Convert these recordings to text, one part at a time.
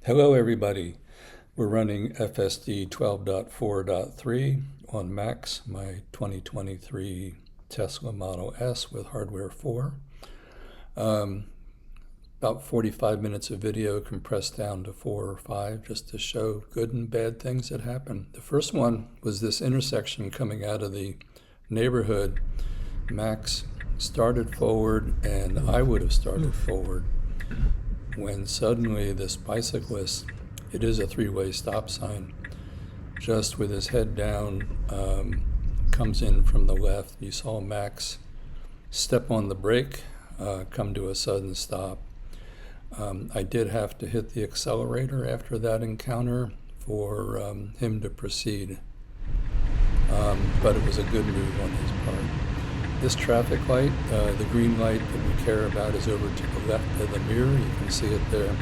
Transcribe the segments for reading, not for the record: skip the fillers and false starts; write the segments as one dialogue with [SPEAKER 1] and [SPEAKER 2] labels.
[SPEAKER 1] Hello everybody. We're running FSD 12.4.3 on Max, my 2023 Tesla Model S with hardware 4. About 45 minutes of video compressed down to 4 or 5 just to show good and bad things that happen. The first one was this intersection coming out of the neighborhood. Max started forward and I would have started forward when suddenly this bicyclist, it is a three-way stop sign, just with his head down, comes in from the left. You saw Max step on the brake, come to a sudden stop. I did have to hit the accelerator after that encounter for him to proceed, but it was a good move on his part. This traffic light, the green light that we care about, is over to the left of the mirror. You can see it there.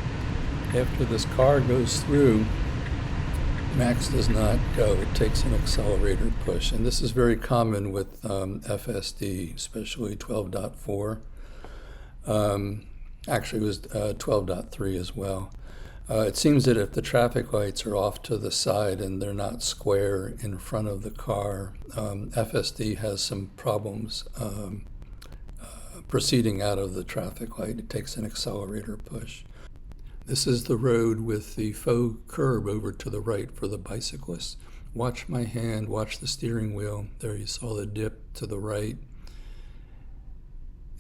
[SPEAKER 1] After this car goes through, Max does not go. It takes an accelerator push. And this is very common with FSD, especially 12.4. Actually, it was 12.3 as well. It seems that if the traffic lights are off to the side and they're not square in front of the car, FSD has some problems proceeding out of the traffic light. It takes an accelerator push. This is the road with the faux curb over to the right for the bicyclists. Watch my hand, watch the steering wheel. There you saw the dip to the right.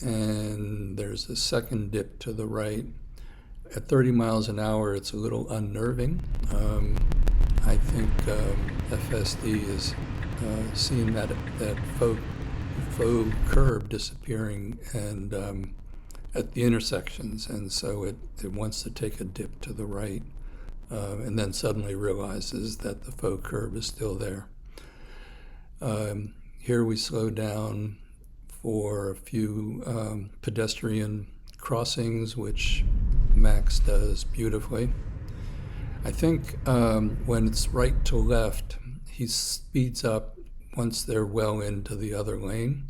[SPEAKER 1] And there's a second dip to the right. At 30 miles an hour, it's a little unnerving. I think FSD is seeing that faux curb disappearing and at the intersections, and so it wants to take a dip to the right and then suddenly realizes that the faux curb is still there. Here we slow down for a few pedestrian crossings, which Max does beautifully. I think when it's right to left, he speeds up once they're well into the other lane.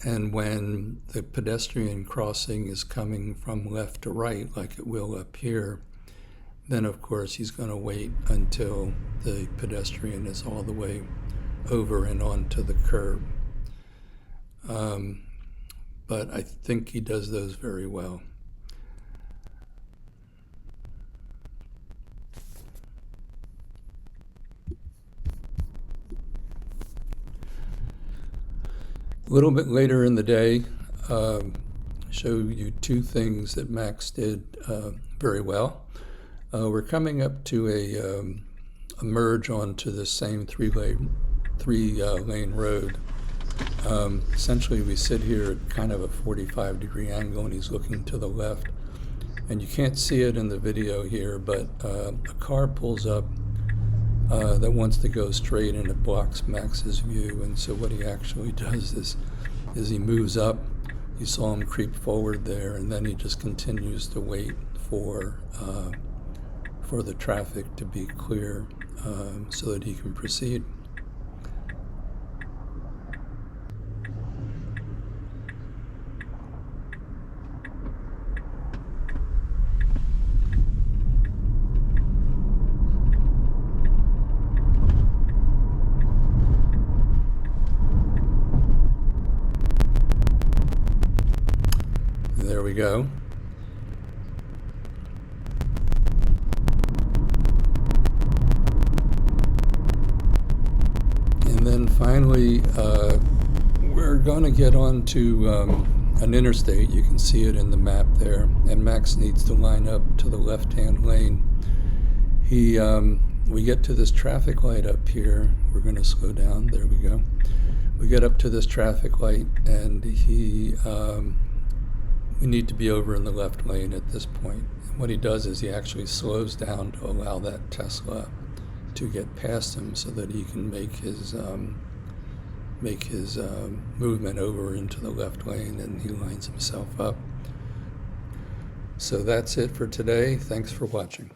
[SPEAKER 1] And when the pedestrian crossing is coming from left to right, like it will up here, then of course he's going to wait until the pedestrian is all the way over and onto the curb. But I think he does those very well. A little bit later in the day, show you two things that Max did very well. We're coming up to a merge onto the same three-lane road. Essentially, we sit here at kind of a 45-degree angle, and he's looking to the left. And you can't see it in the video here, but a car pulls up that wants to go straight, and it blocks Max's view. And so what he actually does is he moves up. You saw him creep forward there, and then he just continues to wait for the traffic to be clear so that he can proceed. There we go. And then finally, we're going to get onto an interstate. You can see it in the map there. And Max needs to line up to the left-hand lane. We get to this traffic light up here. We're going to slow down. There we go. We get up to this traffic light, and we need to be over in the left lane at this point. And what he does is he actually slows down to allow that Tesla to get past him so that he can make his movement over into the left lane, and he lines himself up. So that's it for today. Thanks for watching.